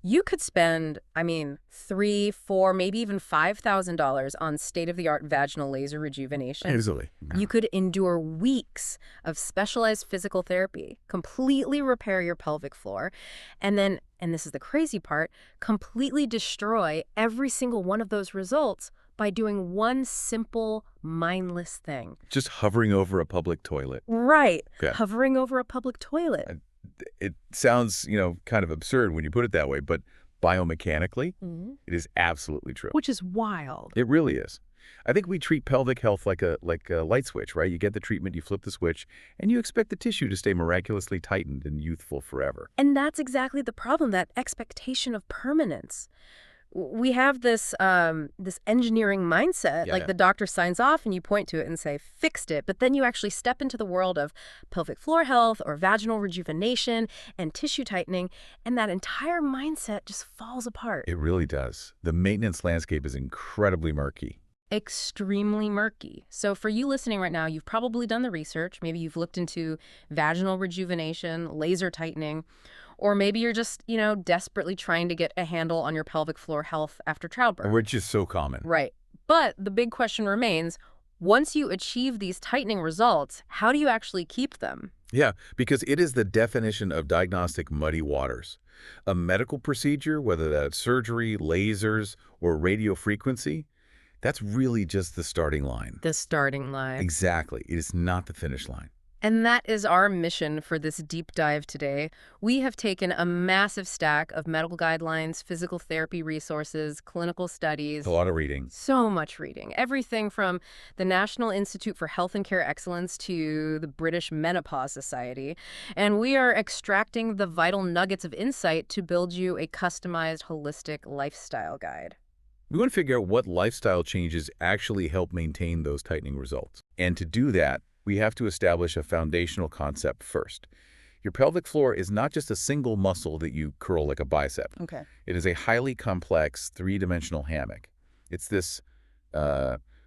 You could spend, I mean, three, four, maybe even $5,000 on state-of-the-art vaginal laser rejuvenation. Easily. You could endure weeks of specialized physical therapy, completely repair your pelvic floor, and then, and this is the crazy part, completely destroy every single one of those results by doing one simple, mindless thing. Just hovering over a public toilet. Right. Yeah. Hovering over a public toilet. It sounds, kind of absurd when you put it that way, but biomechanically, it is absolutely true. Which is wild. It really is. I think we treat pelvic health like a light switch, right? You get the treatment, you flip the switch, and you expect the tissue to stay miraculously tightened and youthful forever. And that's exactly the problem, that expectation of permanence. We have this this engineering mindset, like the doctor signs off and you point to it and say, fixed it. But then you actually step into the world of pelvic floor health or vaginal rejuvenation and tissue tightening, and that entire mindset just falls apart. It really does. The maintenance landscape is incredibly murky. Extremely murky. So for you listening right now, you've probably done the research. Maybe you've looked into vaginal rejuvenation, laser tightening, or maybe you're just, desperately trying to get a handle on your pelvic floor health after childbirth. Which is so common. Right. But the big question remains, once you achieve these tightening results, how do you actually keep them? Yeah, because it is the definition of diagnostic muddy waters. A medical procedure, whether that's surgery, lasers, or radiofrequency, that's really just the starting line. The starting line. Exactly. It is not the finish line. And that is our mission for this deep dive today. We have taken a massive stack of medical guidelines, physical therapy resources, clinical studies. A lot of reading. So much reading. Everything from the National Institute for Health and Care Excellence to the British Menopause Society. And we are extracting the vital nuggets of insight to build you a customized, holistic lifestyle guide. We want to figure out what lifestyle changes actually help maintain those tightening results. And to do that, we have to establish a foundational concept first. Your pelvic floor is not just a single muscle that you curl like a bicep. Okay. It is a highly complex three-dimensional hammock. It's this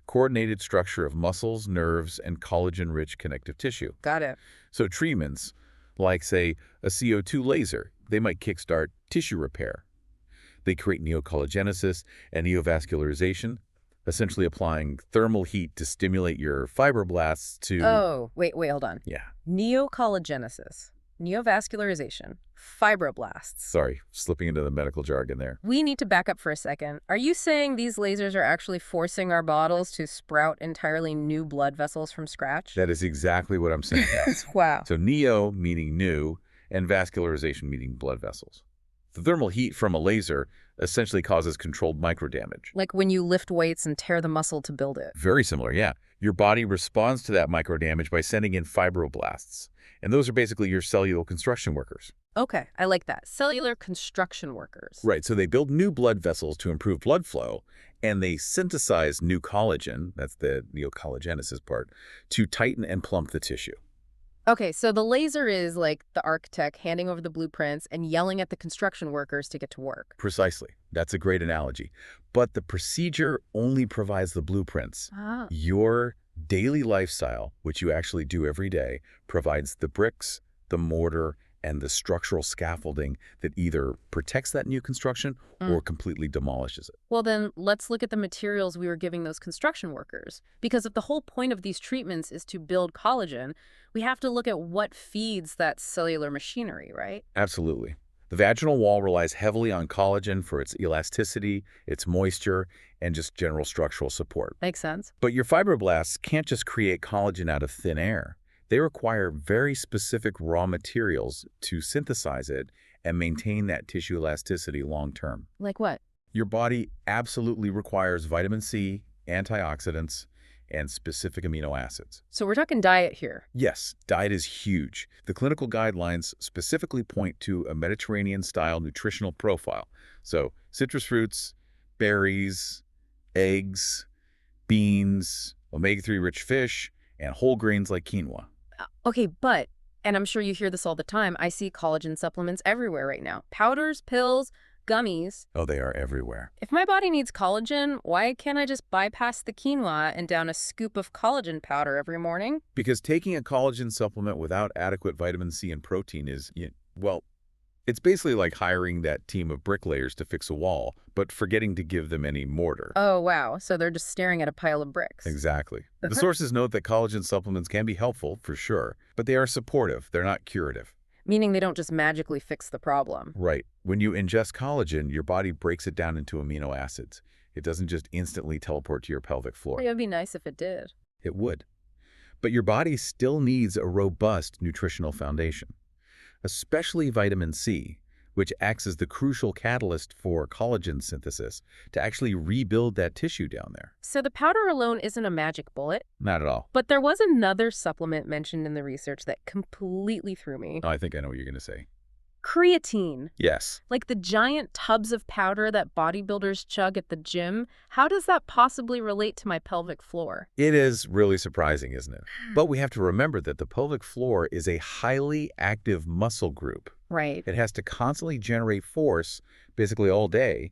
coordinated structure of muscles, nerves, and collagen-rich connective tissue. Got it. So treatments, like, say, a CO2 laser, they might kickstart tissue repair. They create neocollagenesis and neovascularization, essentially applying thermal heat to stimulate your fibroblasts to... Oh, wait, hold on. Yeah. Neocollagenesis, neovascularization, fibroblasts. Sorry, slipping into the medical jargon there. We need to back up for a second. Are you saying these lasers are actually forcing our bottles to sprout entirely new blood vessels from scratch? That is exactly what I'm saying. Wow. So neo meaning new, and vascularization meaning blood vessels. The thermal heat from a laser essentially causes controlled microdamage. Like when you lift weights and tear the muscle to build it. Very similar, yeah. Your body responds to that microdamage by sending in fibroblasts. And those are basically your cellular construction workers. Okay, I like that. Cellular construction workers. Right, so they build new blood vessels to improve blood flow, and they synthesize new collagen, that's the neocollagenesis part, to tighten and plump the tissue. Okay, so the laser is like the architect handing over the blueprints and yelling at the construction workers to get to work. Precisely. That's a great analogy. But the procedure only provides the blueprints. Ah. Your daily lifestyle, which you actually do every day, provides the bricks, the mortar, and the structural scaffolding that either protects that new construction or completely demolishes it. Well, then let's look at the materials we were giving those construction workers. Because if the whole point of these treatments is to build collagen, we have to look at what feeds that cellular machinery, right? Absolutely. The vaginal wall relies heavily on collagen for its elasticity, its moisture, and just general structural support. Makes sense. But your fibroblasts can't just create collagen out of thin air. They require very specific raw materials to synthesize it and maintain that tissue elasticity long term. Like what? Your body absolutely requires vitamin C, antioxidants, and specific amino acids. So we're talking diet here. Yes, diet is huge. The clinical guidelines specifically point to a Mediterranean-style nutritional profile. So citrus fruits, berries, eggs, beans, omega-3 rich fish, and whole grains like quinoa. Okay, but, and I'm sure you hear this all the time, I see collagen supplements everywhere right now. Powders, pills, gummies. Oh, they are everywhere. If my body needs collagen, why can't I just bypass the quinoa and down a scoop of collagen powder every morning? Because taking a collagen supplement without adequate vitamin C and protein is, well, It's basically like hiring that team of bricklayers to fix a wall, but forgetting to give them any mortar. Oh, wow. So they're just staring at a pile of bricks. Exactly. The sources note that collagen supplements can be helpful, for sure, but they are supportive. They're not curative. Meaning they don't just magically fix the problem. Right. When you ingest collagen, your body breaks it down into amino acids. It doesn't just instantly teleport to your pelvic floor. It would be nice if it did. It would. But your body still needs a robust nutritional foundation, especially vitamin C, which acts as the crucial catalyst for collagen synthesis to actually rebuild that tissue down there. So the powder alone isn't a magic bullet? Not at all. But there was another supplement mentioned in the research that completely threw me. Oh, I think I know what you're going to say. Creatine. Yes. Like the giant tubs of powder that bodybuilders chug at the gym. How does that possibly relate to my pelvic floor? It is really surprising, isn't it? But we have to remember that the pelvic floor is a highly active muscle group. Right. It has to constantly generate force, basically all day,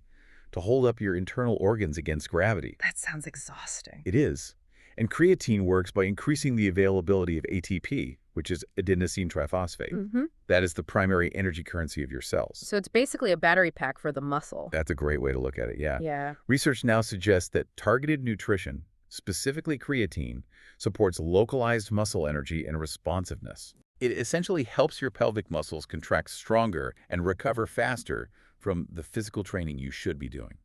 to hold up your internal organs against gravity. That sounds exhausting. It is. And creatine works by increasing the availability of ATP, which is adenosine triphosphate. That is the primary energy currency of your cells. So it's basically a battery pack for the muscle. That's a great way to look at it, yeah. Yeah. Research now suggests that targeted nutrition, specifically creatine, supports localized muscle energy and responsiveness. It essentially helps your pelvic muscles contract stronger and recover faster from the physical training you should be doing.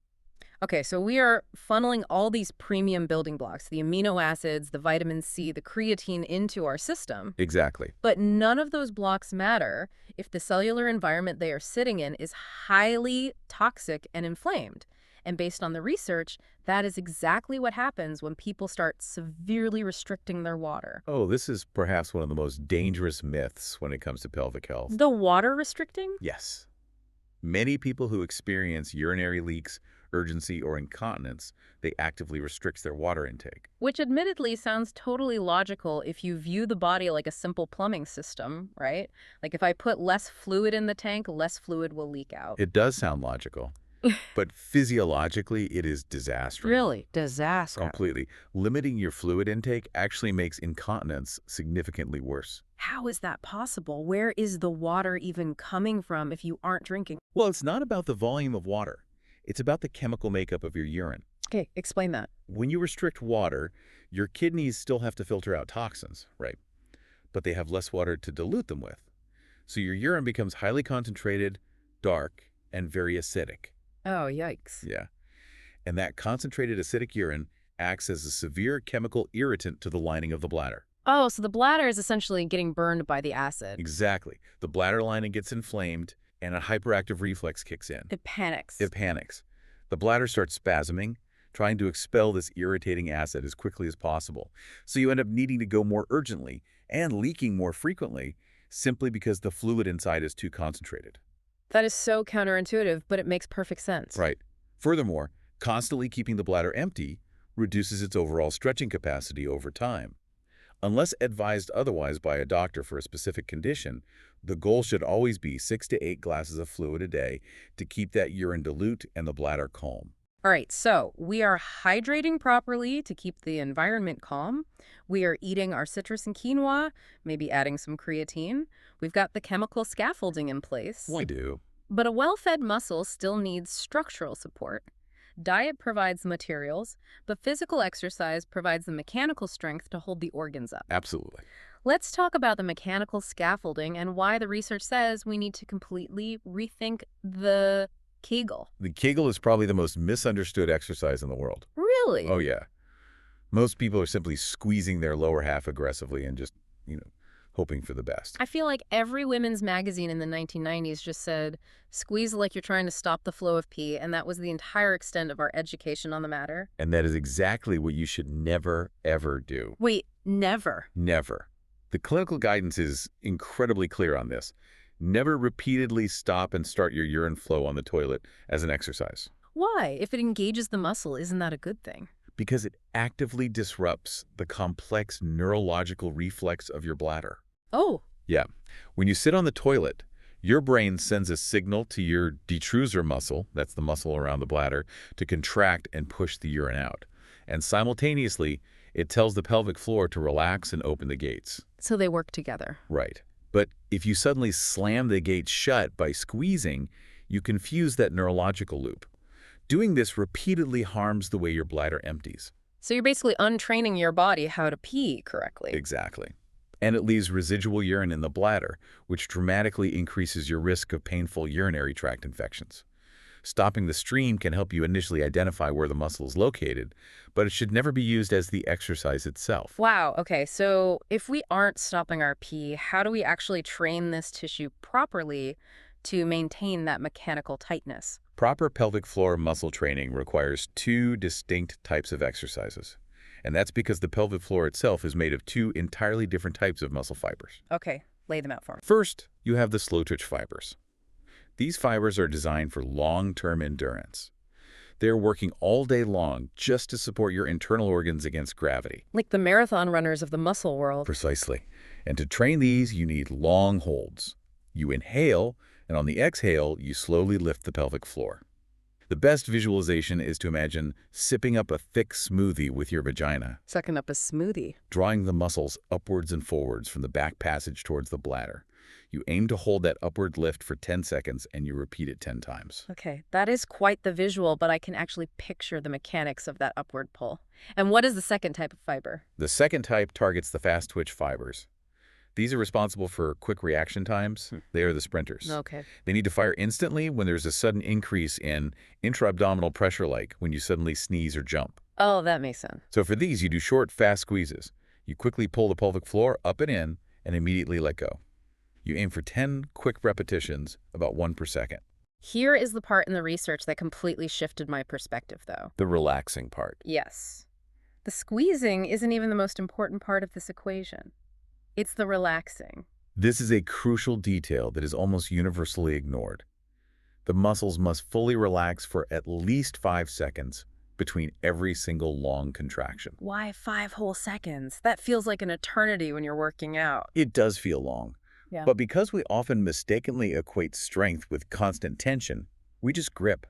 Okay, so we are funneling all these premium building blocks, the amino acids, the vitamin C, the creatine into our system. Exactly. But none of those blocks matter if the cellular environment they are sitting in is highly toxic and inflamed. And based on the research, that is exactly what happens when people start severely restricting their water. Oh, this is perhaps one of the most dangerous myths when it comes to pelvic health. The water restricting? Yes. Many people who experience urinary leaks, urgency, or incontinence, they actively restrict their water intake. Which admittedly sounds totally logical if you view the body like a simple plumbing system, right? Like if I put less fluid in the tank, less fluid will leak out. It does sound logical, but physiologically it is disastrous. Really? Disaster. Completely. Limiting your fluid intake actually makes incontinence significantly worse. How is that possible? Where is the water even coming from if you aren't drinking? Well, it's not about the volume of water. It's about the chemical makeup of your urine. Okay, explain that. When you restrict water, your kidneys still have to filter out toxins, right? But they have less water to dilute them with. So your urine becomes highly concentrated, dark, and very acidic. Oh, yikes. Yeah. And that concentrated acidic urine acts as a severe chemical irritant to the lining of the bladder. Oh, so the bladder is essentially getting burned by the acid. Exactly. The bladder lining gets inflamed, and a hyperactive reflex kicks in. It panics. It panics. The bladder starts spasming, trying to expel this irritating acid as quickly as possible. So you end up needing to go more urgently and leaking more frequently simply because the fluid inside is too concentrated. That is so counterintuitive, but it makes perfect sense. Right. Furthermore, constantly keeping the bladder empty reduces its overall stretching capacity over time. Unless advised otherwise by a doctor for a specific condition, the goal should always be 6 to 8 glasses of fluid a day to keep that urine dilute and the bladder calm. All right, so we are hydrating properly to keep the environment calm. We are eating our citrus and quinoa, maybe adding some creatine. We've got the chemical scaffolding in place. We do. But a well-fed muscle still needs structural support. Diet provides the materials, but physical exercise provides the mechanical strength to hold the organs up. Absolutely. Let's talk about the mechanical scaffolding and why the research says we need to completely rethink the Kegel. The Kegel is probably the most misunderstood exercise in the world. Really? Oh, yeah. Most people are simply squeezing their lower half aggressively and just, hoping for the best. I feel like every women's magazine in the 1990s just said, squeeze like you're trying to stop the flow of pee, and that was the entire extent of our education on the matter. And that is exactly what you should never, ever do. Wait, never? Never. The clinical guidance is incredibly clear on this. Never repeatedly stop and start your urine flow on the toilet as an exercise. Why? If it engages the muscle, isn't that a good thing? Because it actively disrupts the complex neurological reflex of your bladder. Oh. Yeah. When you sit on the toilet, your brain sends a signal to your detrusor muscle, that's the muscle around the bladder, to contract and push the urine out. And simultaneously, it tells the pelvic floor to relax and open the gates. So they work together. Right. But if you suddenly slam the gate shut by squeezing, you confuse that neurological loop. Doing this repeatedly harms the way your bladder empties. So you're basically untraining your body how to pee correctly. Exactly. And it leaves residual urine in the bladder, which dramatically increases your risk of painful urinary tract infections. Stopping the stream can help you initially identify where the muscle is located, but it should never be used as the exercise itself. Wow, okay, so if we aren't stopping our pee, how do we actually train this tissue properly to maintain that mechanical tightness? Proper pelvic floor muscle training requires two distinct types of exercises. And that's because the pelvic floor itself is made of two entirely different types of muscle fibers. Okay, lay them out for me. First, you have the slow-twitch fibers. These fibers are designed for long-term endurance. They're working all day long just to support your internal organs against gravity. Like the marathon runners of the muscle world. Precisely. And to train these, you need long holds. You inhale, and on the exhale, you slowly lift the pelvic floor. The best visualization is to imagine sipping up a thick smoothie with your vagina. Sucking up a smoothie. Drawing the muscles upwards and forwards from the back passage towards the bladder. You aim to hold that upward lift for 10 seconds, and you repeat it 10 times. Okay, that is quite the visual, but I can actually picture the mechanics of that upward pull. And what is the second type of fiber? The second type targets the fast-twitch fibers. These are responsible for quick reaction times. They are the sprinters. Okay. They need to fire instantly when there's a sudden increase in intra-abdominal pressure, like when you suddenly sneeze or jump. Oh, that makes sense. So for these, you do short, fast squeezes. You quickly pull the pelvic floor up and in, and immediately let go. You aim for 10 quick repetitions, about 1 per second. Here is the part in the research that completely shifted my perspective, though. The relaxing part. Yes. The squeezing isn't even the most important part of this equation. It's the relaxing. This is a crucial detail that is almost universally ignored. The muscles must fully relax for at least 5 seconds between every single long contraction. Why 5 whole seconds? That feels like an eternity when you're working out. It does feel long. Yeah. But because we often mistakenly equate strength with constant tension, we just grip.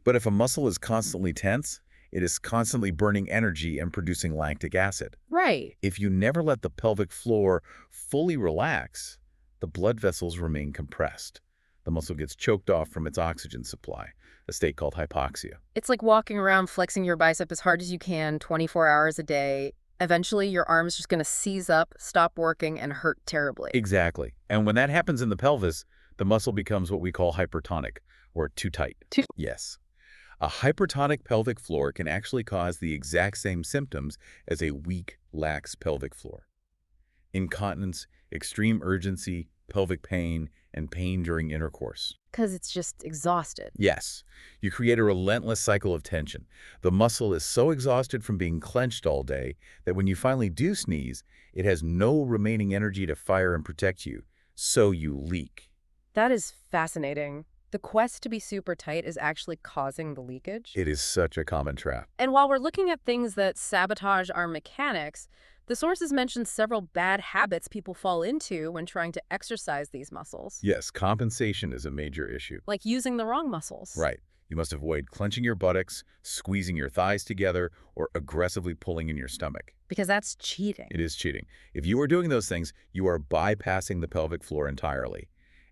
But if a muscle is constantly tense, it is constantly burning energy and producing lactic acid. Right. If you never let the pelvic floor fully relax, the blood vessels remain compressed. The muscle gets choked off from its oxygen supply, a state called hypoxia. It's like walking around flexing your bicep as hard as you can 24 hours a day. Eventually, your arm's just going to seize up, stop working, and hurt terribly. Exactly. And when that happens in the pelvis, the muscle becomes what we call hypertonic, or too tight. Yes. A hypertonic pelvic floor can actually cause the exact same symptoms as a weak, lax pelvic floor. Incontinence, extreme urgency, pelvic pain, and pain during intercourse. Because it's just exhausted. Yes. You create a relentless cycle of tension. The muscle is so exhausted from being clenched all day that when you finally do sneeze, it has no remaining energy to fire and protect you, so you leak. That is fascinating. The quest to be super tight is actually causing the leakage. It is such a common trap. And while we're looking at things that sabotage our mechanics, the sources mention several bad habits people fall into when trying to exercise these muscles. Yes, compensation is a major issue. Like using the wrong muscles. Right. You must avoid clenching your buttocks, squeezing your thighs together, or aggressively pulling in your stomach. Because that's cheating. It is cheating. If you are doing those things, you are bypassing the pelvic floor entirely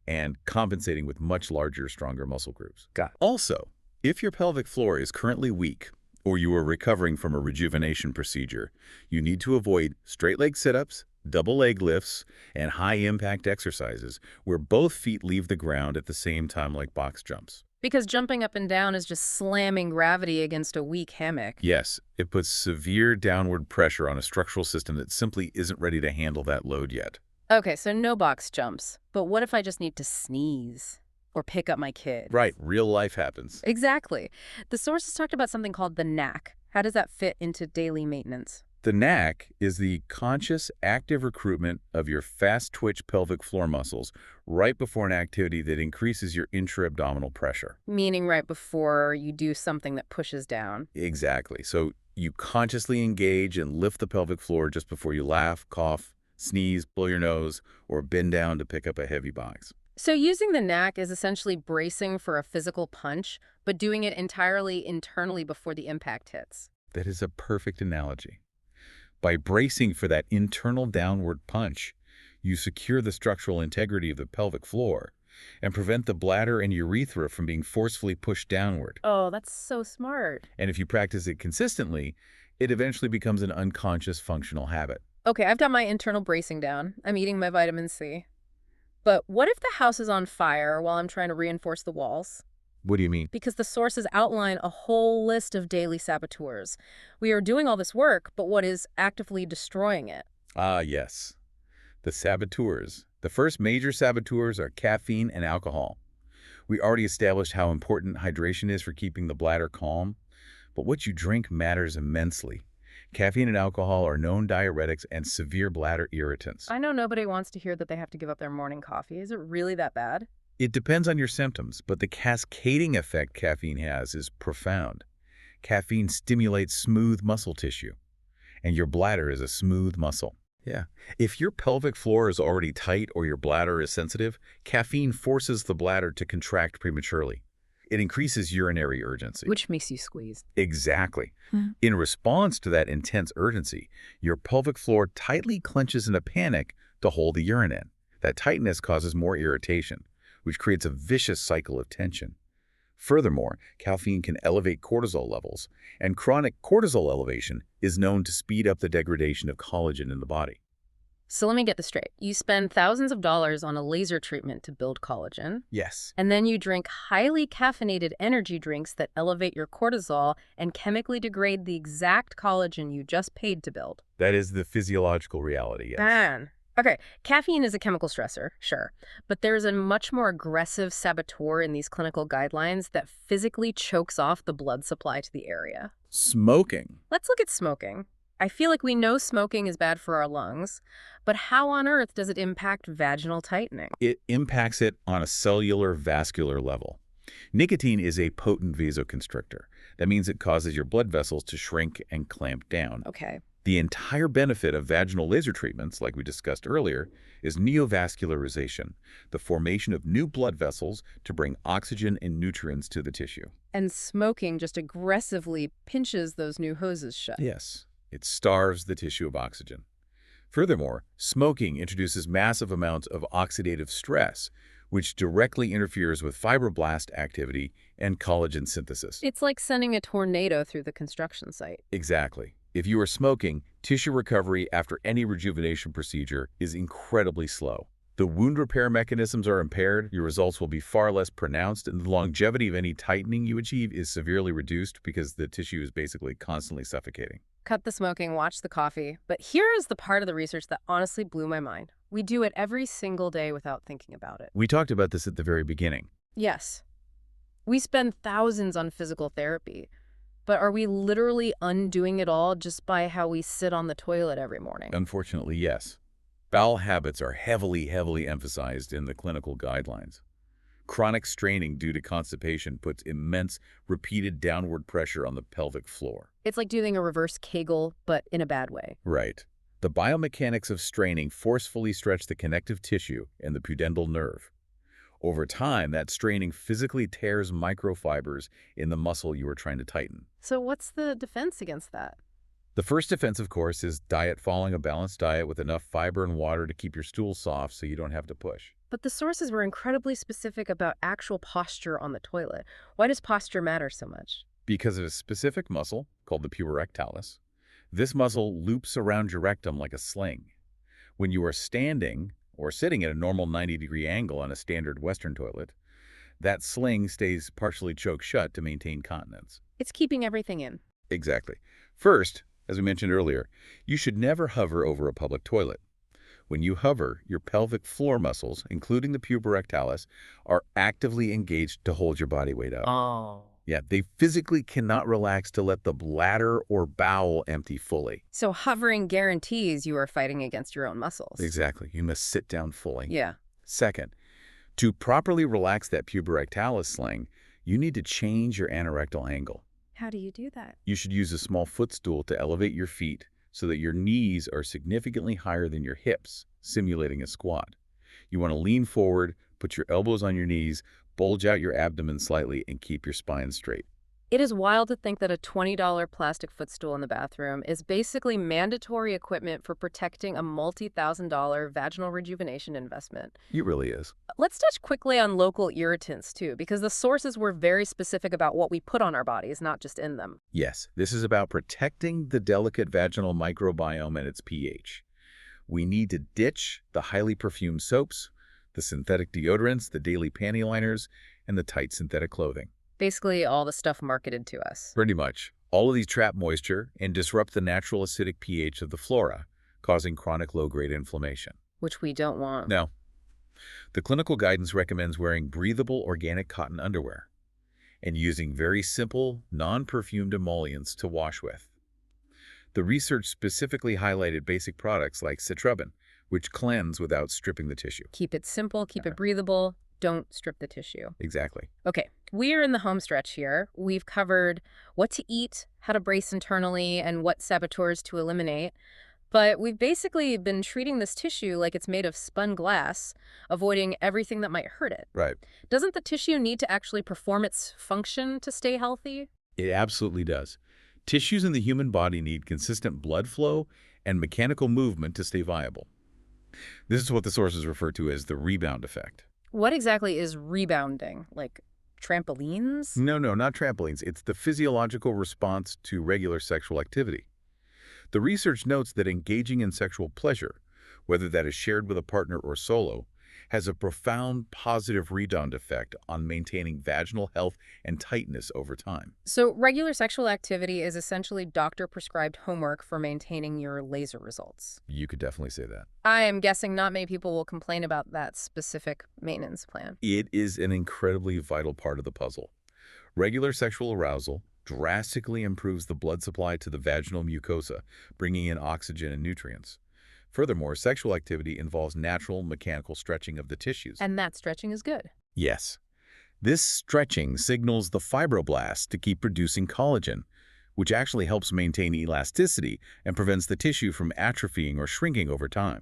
and compensating with much larger, stronger muscle groups. Also, if your pelvic floor is currently weak or you are recovering from a rejuvenation procedure, you need to avoid straight leg sit-ups, double leg lifts, and high-impact exercises where both feet leave the ground at the same time like box jumps. Because jumping up and down is just slamming gravity against a weak hammock. Yes, it puts severe downward pressure on a structural system that simply isn't ready to handle that load yet. Okay, so no box jumps. But what if I just need to sneeze or pick up my kid? Right, real life happens. Exactly. The sources talked about something called the knack. How does that fit into daily maintenance? The knack is the conscious, active recruitment of your fast-twitch pelvic floor muscles right before an activity that increases your intra-abdominal pressure. Meaning right before you do something that pushes down. Exactly. So you consciously engage and lift the pelvic floor just before you laugh, cough, sneeze, blow your nose, or bend down to pick up a heavy box. So using the knack is essentially bracing for a physical punch, but doing it entirely internally before the impact hits. That is a perfect analogy. By bracing for that internal downward punch, You secure the structural integrity of the pelvic floor and prevent the bladder and urethra from being forcefully pushed downward. Oh, that's so smart. And if you practice it consistently, it eventually becomes an unconscious functional habit. Okay, I've got my internal bracing down. I'm eating my vitamin C. But what if the house is on fire while I'm trying to reinforce the walls? What do you mean? Because the sources outline a whole list of daily saboteurs. We are doing all this work, but what is actively destroying it? Ah, yes. The saboteurs. The first major saboteurs are caffeine and alcohol. We already established how important hydration is for keeping the bladder calm, but what you drink matters immensely. Caffeine and alcohol are known diuretics and severe bladder irritants. I know nobody wants to hear that they have to give up their morning coffee. Is it really that bad? It depends on your symptoms, but the cascading effect caffeine has is profound. Caffeine stimulates smooth muscle tissue, and your bladder is a smooth muscle. Yeah. If your pelvic floor is already tight or your bladder is sensitive, caffeine forces the bladder to contract prematurely. It increases urinary urgency. Which makes you squeeze. Exactly. In response to that intense urgency, your pelvic floor tightly clenches in a panic to hold the urine in. That tightness causes more irritation, which creates a vicious cycle of tension. Furthermore, caffeine can elevate cortisol levels, and chronic cortisol elevation is known to speed up the degradation of collagen in the body. So let me get this straight. You spend thousands of dollars on a laser treatment to build collagen, Yes. and then you drink highly caffeinated energy drinks that elevate your cortisol and chemically degrade the exact collagen you just paid to build. That is the physiological reality, yes. Man. Okay, caffeine is a chemical stressor, sure, but there's a much more aggressive saboteur in these clinical guidelines that physically chokes off the blood supply to the area. Smoking. Let's look at smoking. I feel like we know smoking is bad for our lungs, but how on earth does it impact vaginal tightening? It impacts it on a cellular vascular level. Nicotine is a potent vasoconstrictor. That means it causes your blood vessels to shrink and clamp down. Okay. The entire benefit of vaginal laser treatments, like we discussed earlier, is neovascularization, the formation of new blood vessels to bring oxygen and nutrients to the tissue. And smoking just aggressively pinches those new hoses shut. Yes, it starves the tissue of oxygen. Furthermore, smoking introduces massive amounts of oxidative stress, which directly interferes with fibroblast activity and collagen synthesis. It's like sending a tornado through the construction site. Exactly. If you are smoking, tissue recovery after any rejuvenation procedure is incredibly slow. The wound repair mechanisms are impaired, your results will be far less pronounced, and the longevity of any tightening you achieve is severely reduced because the tissue is basically constantly suffocating. Cut the smoking, watch the coffee. But here is the part of the research that honestly blew my mind. We do it every single day without thinking about it. We talked about this at the very beginning. Yes. We spend thousands on physical therapy. But are we literally undoing it all just by how we sit on the toilet every morning? Unfortunately, yes. Bowel habits are heavily emphasized in the clinical guidelines. Chronic straining due to constipation puts immense, repeated downward pressure on the pelvic floor. It's like doing a reverse Kegel, but in a bad way. Right. The biomechanics of straining forcefully stretch the connective tissue and the pudendal nerve. Over time, that straining physically tears microfibers in the muscle you are trying to tighten. So what's the defense against that? The first defense, of course, is following a balanced diet with enough fiber and water to keep your stool soft so you don't have to push. But the sources were incredibly specific about actual posture on the toilet. Why does posture matter so much? Because of a specific muscle called the puborectalis. This muscle loops around your rectum like a sling. When you are standing or sitting at a normal 90-degree angle on a standard Western toilet, that sling stays partially choked shut to maintain continence. It's keeping everything in. Exactly. First, as we mentioned earlier, you should never hover over a public toilet. When you hover, your pelvic floor muscles, including the puborectalis, are actively engaged to hold your body weight up. Oh. Yeah, they physically cannot relax to let the bladder or bowel empty fully. So hovering guarantees you are fighting against your own muscles. Exactly. You must sit down fully. Yeah. Second, to properly relax that puborectalis sling, you need to change your anorectal angle. How do you do that? You should use a small footstool to elevate your feet so that your knees are significantly higher than your hips, simulating a squat. You want to lean forward, put your elbows on your knees, bulge out your abdomen slightly, and keep your spine straight. It is wild to think that a $20 plastic footstool in the bathroom is basically mandatory equipment for protecting a multi-thousand-dollar vaginal rejuvenation investment. It really is. Let's touch quickly on local irritants, too, because the sources were very specific about what we put on our bodies, not just in them. Yes, this is about protecting the delicate vaginal microbiome and its pH. We need to ditch the highly perfumed soaps, the synthetic deodorants, the daily panty liners, and the tight synthetic clothing. Basically, all the stuff marketed to us. Pretty much. All of these trap moisture and disrupt the natural acidic pH of the flora, causing chronic low-grade inflammation. Which we don't want. No. The clinical guidance recommends wearing breathable organic cotton underwear and using very simple, non-perfumed emollients to wash with. The research specifically highlighted basic products like Citrobin, which cleanse without stripping the tissue. Keep it simple, keep it breathable, don't strip the tissue. Exactly. Okay, we're in the home stretch here. We've covered what to eat, how to brace internally, and what saboteurs to eliminate. But we've basically been treating this tissue like it's made of spun glass, avoiding everything that might hurt it. Right. Doesn't the tissue need to actually perform its function to stay healthy? It absolutely does. Tissues in the human body need consistent blood flow and mechanical movement to stay viable. This is what the sources refer to as the rebound effect. What exactly is rebounding? Like trampolines? No, not trampolines. It's the physiological response to regular sexual activity. The research notes that engaging in sexual pleasure, whether that is shared with a partner or solo, has a profound positive rebound effect on maintaining vaginal health and tightness over time. So regular sexual activity is essentially doctor-prescribed homework for maintaining your laser results. You could definitely say that. I am guessing not many people will complain about that specific maintenance plan. It is an incredibly vital part of the puzzle. Regular sexual arousal drastically improves the blood supply to the vaginal mucosa, bringing in oxygen and nutrients. Furthermore, sexual activity involves natural mechanical stretching of the tissues. And that stretching is good. Yes. This stretching signals the fibroblasts to keep producing collagen, which actually helps maintain elasticity and prevents the tissue from atrophying or shrinking over time.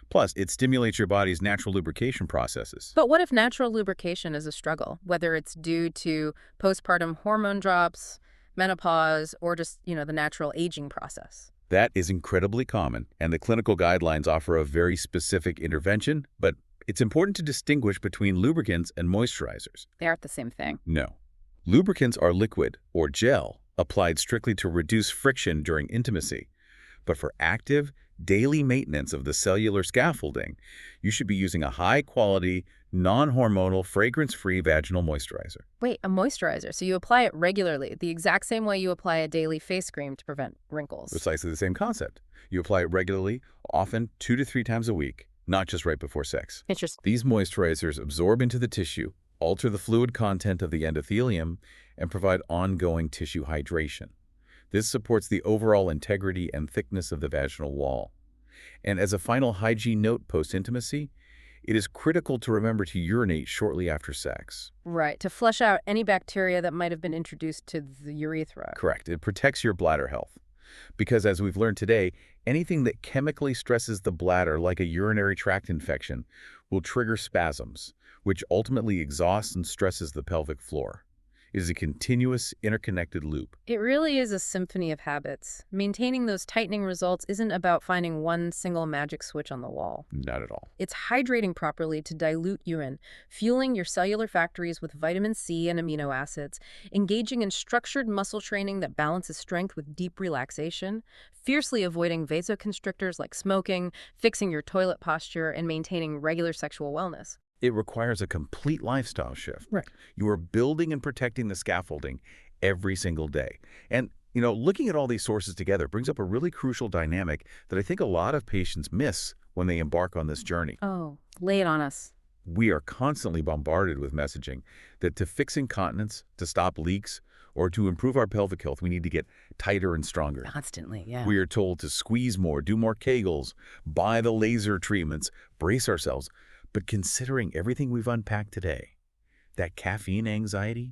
Plus, it stimulates your body's natural lubrication processes. But what if natural lubrication is a struggle, whether it's due to postpartum hormone drops, menopause, or just, the natural aging process? That is incredibly common, and the clinical guidelines offer a very specific intervention, but it's important to distinguish between lubricants and moisturizers. They aren't the same thing. No. Lubricants are liquid, or gel, applied strictly to reduce friction during intimacy. But for active, daily maintenance of the cellular scaffolding, you should be using a high-quality, non-hormonal, fragrance-free vaginal moisturizer. Wait, a moisturizer. So you apply it regularly, the exact same way you apply a daily face cream to prevent wrinkles. Precisely the same concept. You apply it regularly, often 2 to 3 times a week, not just right before sex. Interesting. These moisturizers absorb into the tissue, alter the fluid content of the endothelium, and provide ongoing tissue hydration. This supports the overall integrity and thickness of the vaginal wall. And as a final hygiene note post-intimacy, it is critical to remember to urinate shortly after sex. Right, to flush out any bacteria that might have been introduced to the urethra. Correct. It protects your bladder health. Because as we've learned today, anything that chemically stresses the bladder, like a urinary tract infection, will trigger spasms, which ultimately exhausts and stresses the pelvic floor. It is a continuous, interconnected loop. It really is a symphony of habits. Maintaining those tightening results isn't about finding one single magic switch on the wall. Not at all. It's hydrating properly to dilute urine, fueling your cellular factories with vitamin C and amino acids, engaging in structured muscle training that balances strength with deep relaxation, fiercely avoiding vasoconstrictors like smoking, fixing your toilet posture, and maintaining regular sexual wellness. It requires a complete lifestyle shift. Right. You are building and protecting the scaffolding every single day. And, looking at all these sources together brings up a really crucial dynamic that I think a lot of patients miss when they embark on this journey. Oh, lay it on us. We are constantly bombarded with messaging that to fix incontinence, to stop leaks, or to improve our pelvic health, we need to get tighter and stronger. Constantly, yeah. We are told to squeeze more, do more Kegels, buy the laser treatments, brace ourselves. But considering everything we've unpacked today, that caffeine anxiety,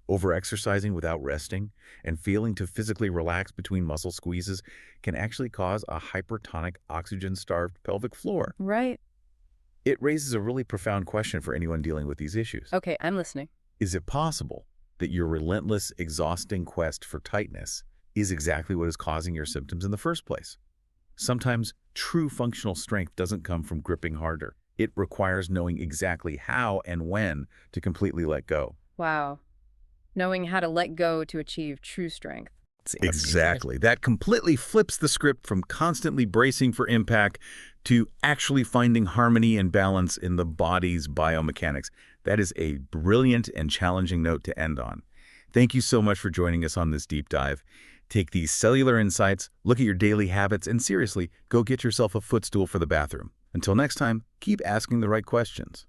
overexercising without resting, and failing to physically relax between muscle squeezes can actually cause a hypertonic, oxygen-starved pelvic floor. Right. It raises a really profound question for anyone dealing with these issues. Okay, I'm listening. Is it possible that your relentless, exhausting quest for tightness is exactly what is causing your symptoms in the first place. Sometimes true functional strength doesn't come from gripping harder. It requires knowing exactly how and when to completely let go. Wow. Knowing how to let go to achieve true strength. Exactly. That completely flips the script from constantly bracing for impact to actually finding harmony and balance in the body's biomechanics. That is a brilliant and challenging note to end on. Thank you so much for joining us on this deep dive. Take these cellular insights, look at your daily habits, and seriously, go get yourself a footstool for the bathroom. Until next time, keep asking the right questions.